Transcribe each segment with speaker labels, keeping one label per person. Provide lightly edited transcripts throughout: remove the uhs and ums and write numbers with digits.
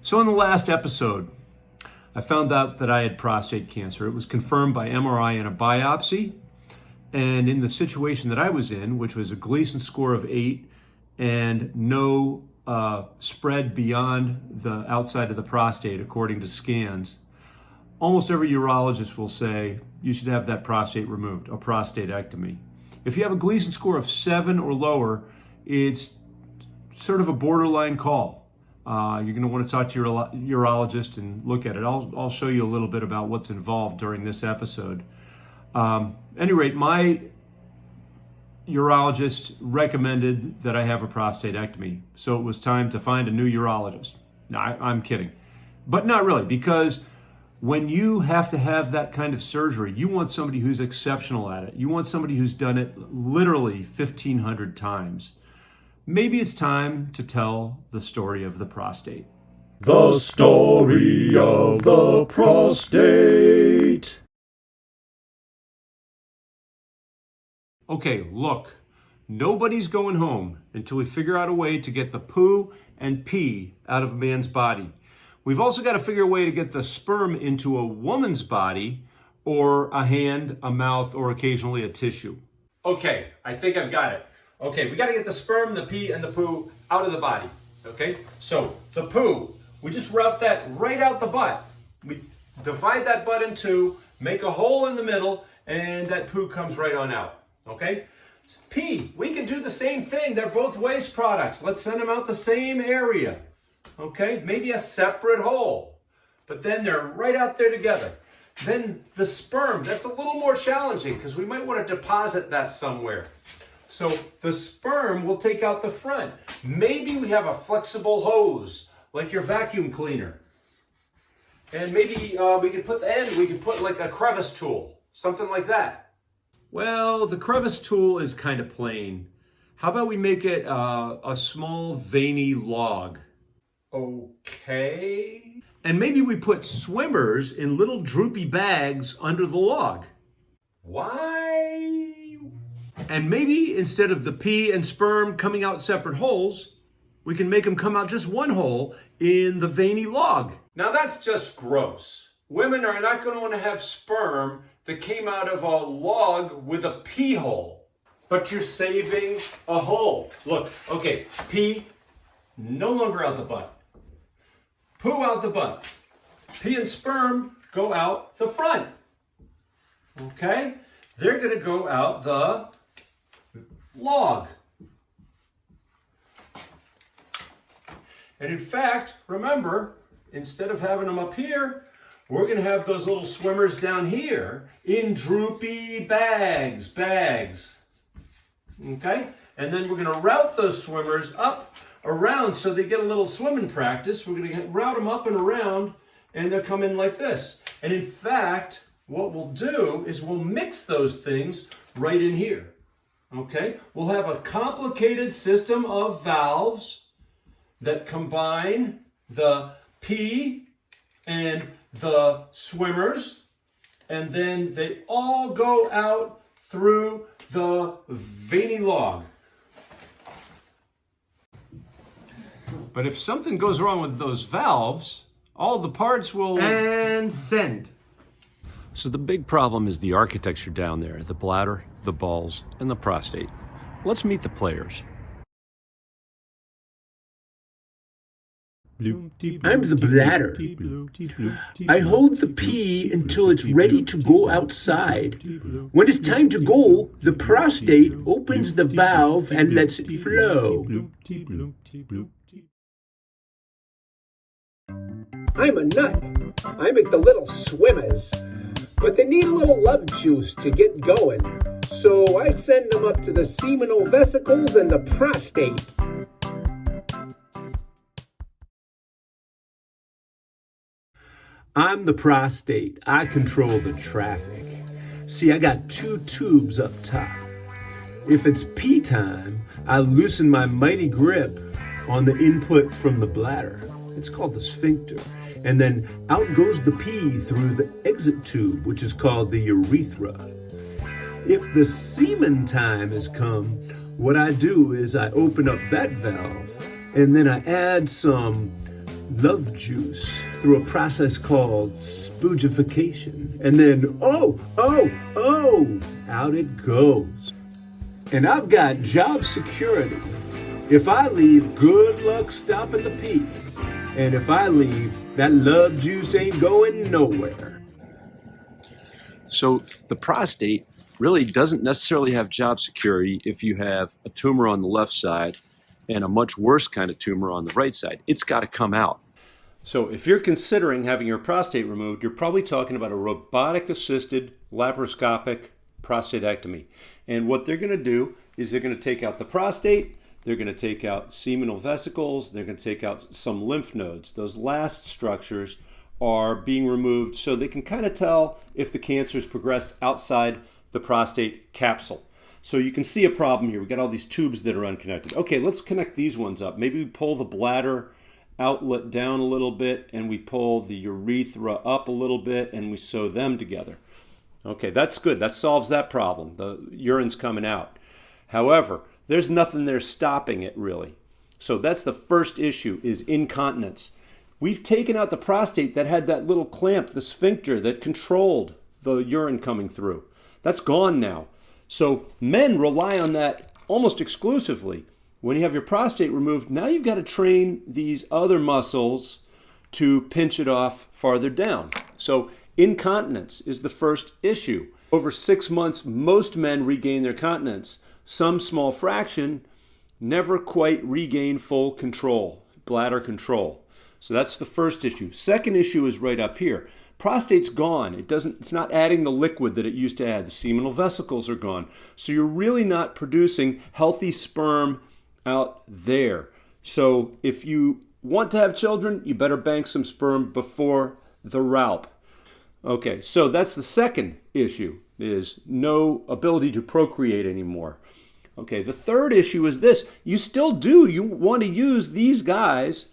Speaker 1: So in the last episode, I found out that I had prostate cancer. It was confirmed by MRI and a biopsy. And in the situation that I was in, which was a Gleason score of 8 and no spread beyond the outside of the prostate, according to scans, almost every urologist will say you should have that prostate removed, a prostatectomy. If you have a Gleason score of 7 or lower, it's sort of a borderline call. You're going to want to talk to your urologist and look at it. I'll show you a little bit about what's involved during this episode. At any rate, my urologist recommended that I have a prostatectomy. So it was time to find a new urologist. No, I'm kidding. But not really, because when you have to have that kind of surgery, you want somebody who's exceptional at it. You want somebody who's done it literally 1,500 times. Maybe it's time to tell the story of the prostate.
Speaker 2: The story of the prostate.
Speaker 1: Okay, look, nobody's going home until we figure out a way to get the poo and pee out of a man's body. We've also got to figure a way to get the sperm into a woman's body, or a hand, a mouth, or occasionally a tissue. Okay, I think I've got it. Okay, we got to get the sperm, the pee, and the poo out of the body. Okay, so the poo, we just route that right out the butt. We divide that butt in two, make a hole in the middle, and that poo comes right on out. Okay, pee, we can do the same thing. They're both waste products. Let's send them out the same area. Okay, maybe a separate hole, but then they're right out there together. Then the sperm, that's a little more challenging because we might want to deposit that somewhere. So the sperm will take out the front. Maybe we have a flexible hose, like your vacuum cleaner. And maybe we could put the end, we could put like a crevice tool, something like that. Well, the crevice tool is kind of plain. How about we make it a small veiny log? Okay. And maybe we put swimmers in little droopy bags under the log. Why? And maybe instead of the pee and sperm coming out separate holes, we can make them come out just one hole in the veiny log. Now that's just gross. Women are not going to want to have sperm that came out of a log with a pee hole. But you're saving a hole. Look, okay, pee, no longer out the butt. Poo out the butt. Pee and sperm go out the front. Okay? They're going to go out the log. And in fact, remember, instead of having them up here, we're going to have those little swimmers down here in droopy bags. Okay? And then we're going to route those swimmers up around so they get a little swimming practice. We're going to route them up and around, and they'll come in like this. And in fact, what we'll do is we'll mix those things right in here. Okay? We'll have a complicated system of valves that combine the pee and the swimmers, and then they all go out through the veiny log. But if something goes wrong with those valves, all the parts will and send. So the big problem is the architecture down there, the bladder, the balls, and the prostate. Let's meet the players.
Speaker 3: I'm the bladder. I hold the pee until it's ready to go outside. When it's time to go, the prostate opens the valve and lets it flow. I'm a nut. I make the little swimmers, but they need a little love juice to get going. So I send them up to the seminal vesicles and the prostate. I'm the prostate. I control the traffic. See, I got 2 tubes up top. If it's pee time, I loosen my mighty grip on the input from the bladder. It's called the sphincter. And then out goes the pee through the exit tube, which is called the urethra. If the semen time has come, what I do is I open up that valve, and then I add some love juice through a process called spoogification. And then, out it goes. And I've got job security. If I leave, good luck stopping the pee. And if I leave, that love juice ain't going nowhere.
Speaker 1: So the prostate really doesn't necessarily have job security if you have a tumor on the left side and a much worse kind of tumor on the right side. It's got to come out. So if you're considering having your prostate removed, you're probably talking about a robotic-assisted laparoscopic prostatectomy. And what they're going to do is they're going to take out the prostate, they're going to take out seminal vesicles, they're going to take out some lymph nodes. Those last structures are being removed so they can kind of tell if the cancer has progressed outside the prostate capsule. So you can see a problem here. We've got all these tubes that are unconnected. Okay, let's connect these ones up. Maybe we pull the bladder outlet down a little bit and we pull the urethra up a little bit and we sew them together. Okay, that's good. That solves that problem. The urine's coming out. However, there's nothing there stopping it really. So that's the first issue, is incontinence. We've taken out the prostate that had that little clamp, the sphincter that controlled the urine coming through. That's gone now. So men rely on that almost exclusively. When you have your prostate removed, now you've got to train these other muscles to pinch it off farther down. So incontinence is the first issue. Over 6 months, most men regain their continence. Some small fraction never quite regain full control, bladder control. So that's the first issue. Second issue is right up here. Prostate's gone. It's not adding the liquid that it used to add. The seminal vesicles are gone. So you're really not producing healthy sperm out there. So if you want to have children, you better bank some sperm before the raup. Okay, so that's the second issue, is no ability to procreate anymore. Okay, the third issue is this. You want to use these guys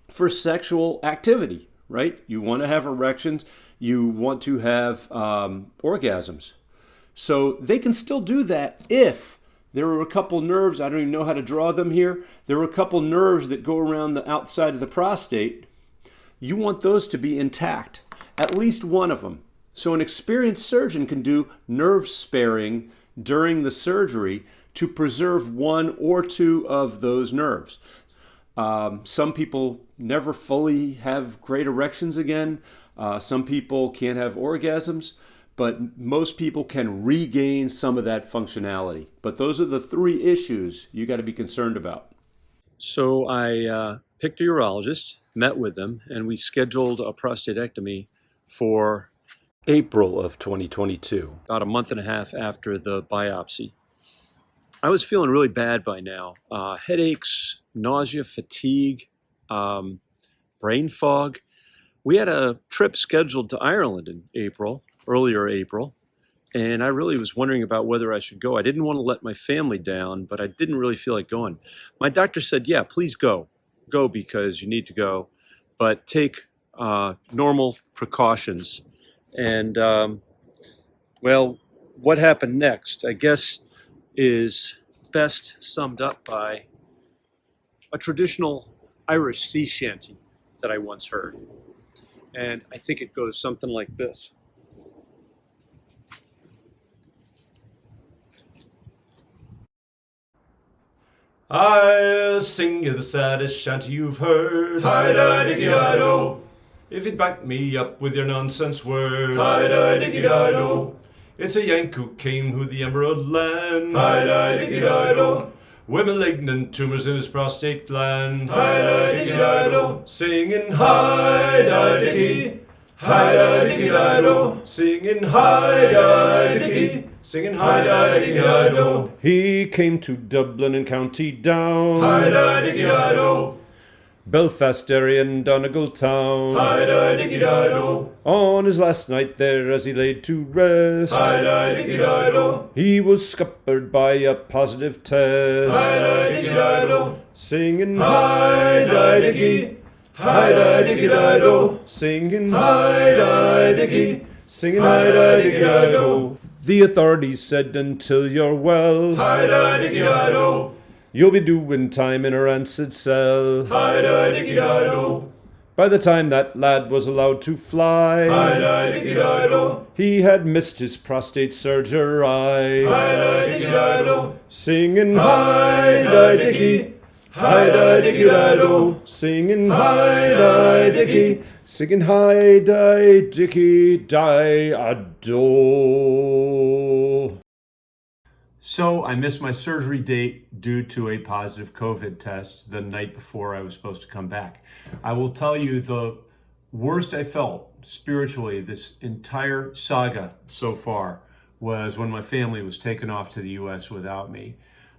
Speaker 1: for sexual activity, right? You want to have erections. You want to have orgasms. So they can still do that if there are a couple nerves. I don't even know how to draw them here. There are a couple nerves that go around the outside of the prostate. You want those to be intact, at least one of them. So an experienced surgeon can do nerve sparing during the surgery to preserve one or two of those nerves. Some people never fully have great erections again. Some people can't have orgasms, but most people can regain some of that functionality. But those are the three issues you got to be concerned about. So I picked a urologist, met with them, and we scheduled a prostatectomy for April of 2022, about a month and a half after the biopsy. I was feeling really bad by now. Headaches, nausea, fatigue, brain fog. We had a trip scheduled to Ireland in earlier April, and I really was wondering about whether I should go. I didn't want to let my family down, but I didn't really feel like going. My doctor said, yeah, please go. Go because you need to go, but take normal precautions. And, well, what happened next, I guess, is best summed up by a traditional Irish sea shanty that I once heard. And I think it goes something like this.
Speaker 2: I'll sing you the saddest shanty you've heard. Hi-da-dicky-di-do. If you'd back me up with your nonsense words. Hi-da-dicky-di-do. It's a Yank who came to the Emerald Land. Hi-da-dicky-di-do. With malignant tumors in his prostate gland. Hi-da-dicky-di-do. Singing hi-da-dicky. Hi-da-dicky-di-do. Singing hi-da-dicky. Singing hi-da-dicky-di-do. He came to Dublin and County Down. Hi-da-dicky-di-do. Belfast area and Donegal town. Hi-da-dicky-di-do. On his last night there as he laid to rest. Hi-da-dicky-di-do. He was scuppered by a positive test. Hi-da-dicky-di-do. Singing hi-da-dicky. Hi-da-dicky-di-do. Singing hi-da-dicky. Singing hi-da-dicky-di-do. The authorities said until you're well. Hi-da-dicky-di-do. You'll be doing time in a rancid cell. Hi-da-dicky-di-do. By the time that lad was allowed to fly, he had missed his prostate surgery. Singing hi-di-dicky, hi-di-dicky-di-do, singing hi-di-dicky, singing hi-di-dicky, di-a-do.
Speaker 1: So I missed my surgery date due to a positive COVID test the night before I was supposed to come back. I will tell you the worst I felt spiritually this entire saga so far was when my family was taken off to the US without me.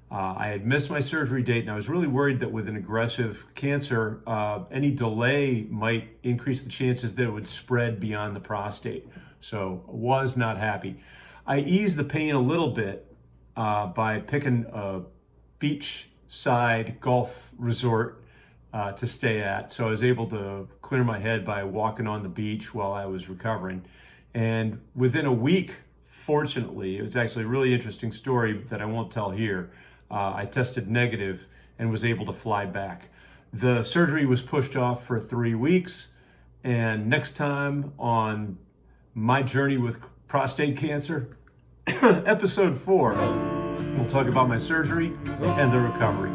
Speaker 1: I had missed my surgery date and I was really worried that with an aggressive cancer, any delay might increase the chances that it would spread beyond the prostate. So I was not happy. I eased the pain a little bit by picking a beachside golf resort to stay at. So I was able to clear my head by walking on the beach while I was recovering. And within a week, fortunately, it was actually a really interesting story that I won't tell here. I tested negative and was able to fly back. The surgery was pushed off for 3 weeks. And next time on my journey with prostate cancer, episode 4, we'll talk about my surgery and the recovery.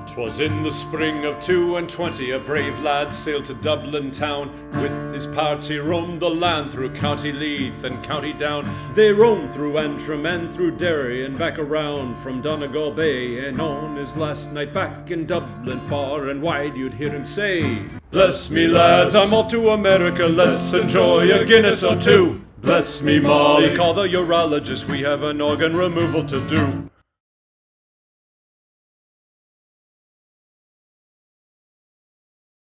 Speaker 2: 'Twas in the spring of 22, a brave lad sailed to Dublin town. With his party roamed the land through County Leith and County Down. They roamed through Antrim and through Derry and back around from Donegal Bay. And on his last night back in Dublin, far and wide you'd hear him say, "Bless me lads, I'm off to America, let's enjoy a Guinness or two. Bless me Molly, call the urologist, we have an organ removal to do."